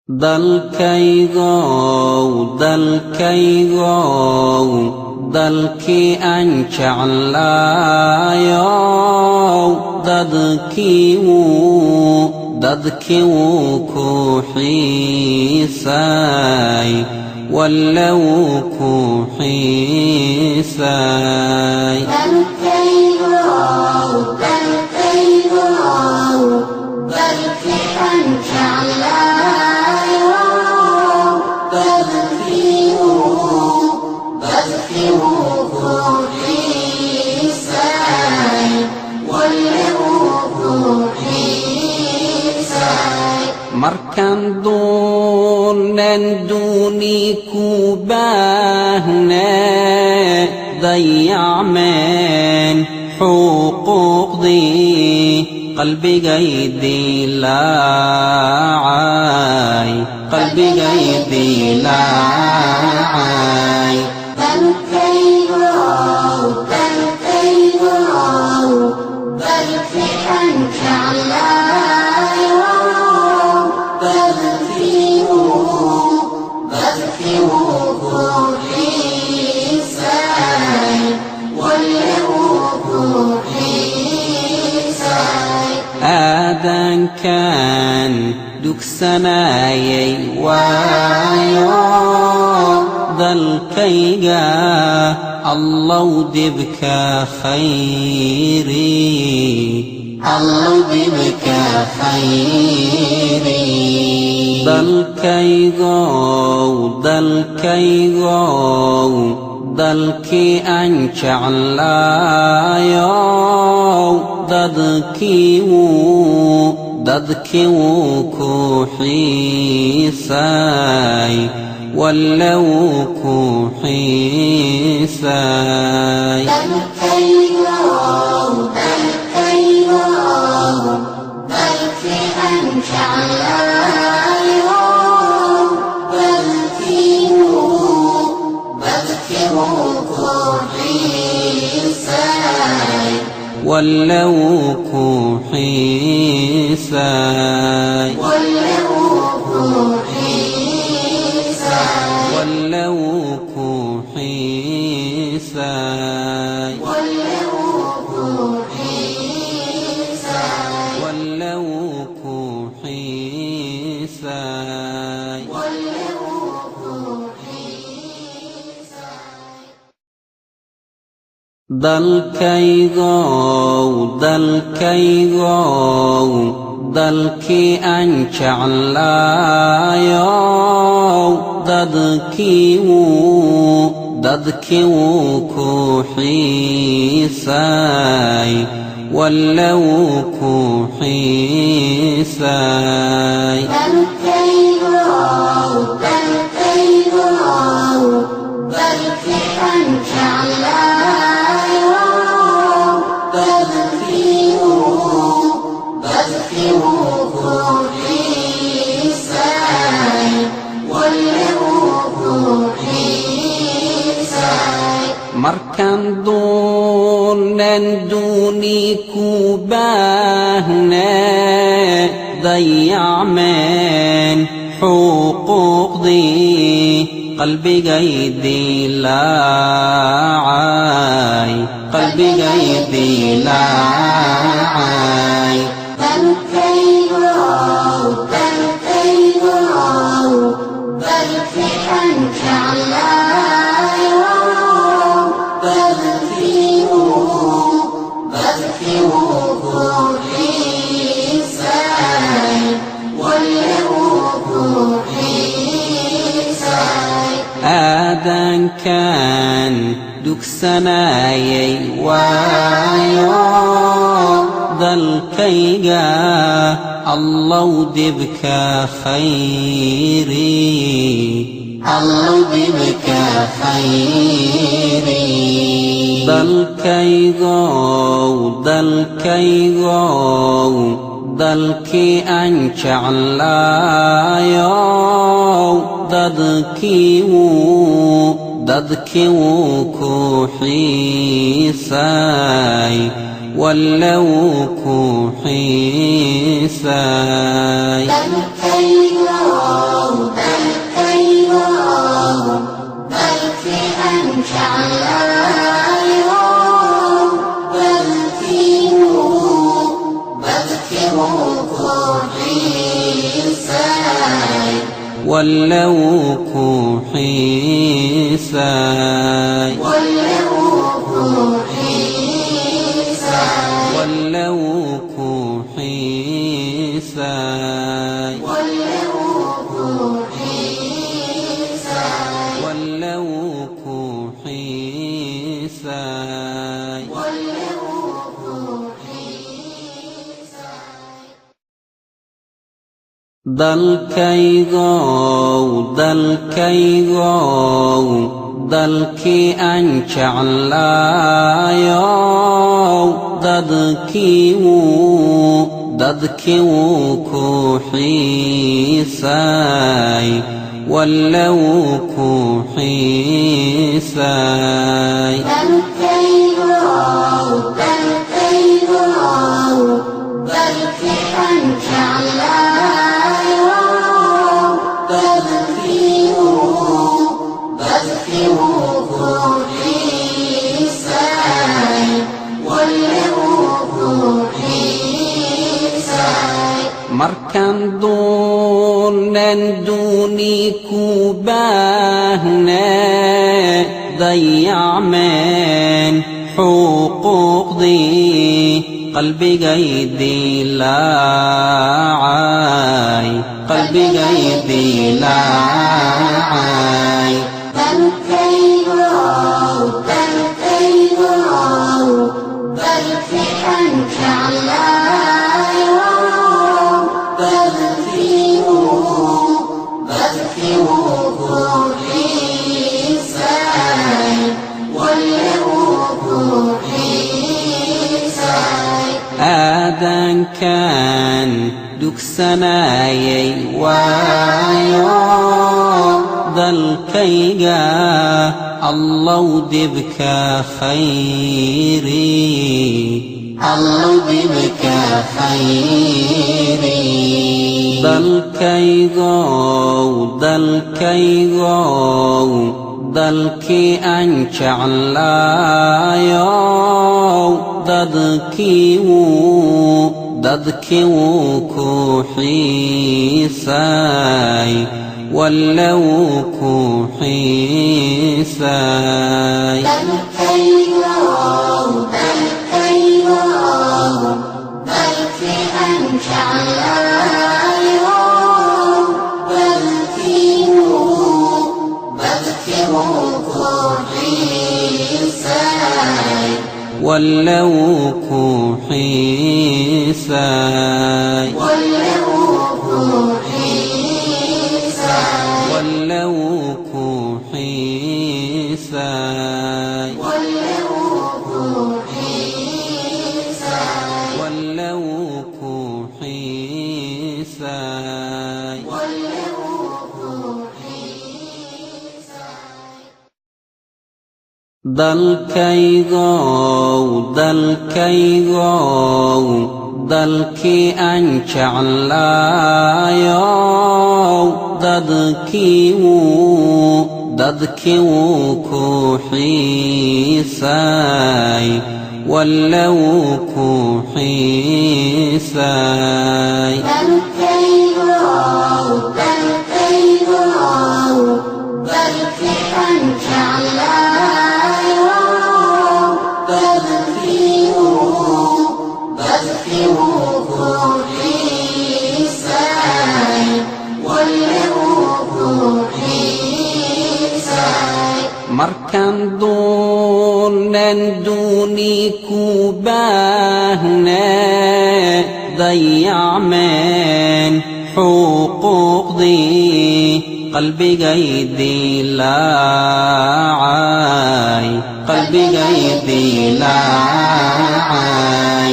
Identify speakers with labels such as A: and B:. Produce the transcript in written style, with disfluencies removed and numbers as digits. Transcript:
A: dalkaygow dalkii aan jeclaayow dadkii wuu ku xiisay walla wuu ku xiisay markaan doonan duuni ku baahnaa dayacmeen xuquuqdii qalbigay dilaacay aadankan dugsanayay waayo dalkayga allow dibka khayri dalkaygow dalkii aan jeclaayow dadkii wuu ku xiisay walla wuu ku xiisay walla wuu ku xiisay dalkaygow dalkii aan jeclaayow dadkii wuu ku xiisay walla wuu ku xiisay markaan doonan duuni ku baahnaa dayacmeen xuquuqdii qalbigay dilaacay aadankan dugsanayay waayo dalkayga allow dibka khayri dalkaygow dalkii aan jeclaayow dadkii wuu ku xiisay ولو كوحيساي ولو كوحيساي ولو كوحيساي ولو كوحيساي dalkii aan jeclaayow dadkii wuu ku xiisaay walow ku xiisaay markaan doonan duuni ku baahnaa dayacmeen xuquuqdii qalbigay dilaacay aadankan dugsanayay waayo dalkayga allow dibka khayri dalkaygow dalkii aan jeclaayow dadkii wuu ku xiisaay walow ku xiisaay ولو كوحيساي ولو كوحيساي ولو كوحيساي dalkaygow dalkii aan jeclaayow dadkii wuu ku xiisaay walow ku xiisaay markaan doonan duuni ku baahnaa dayacmeen xuquuqdii qalbigay dilaacay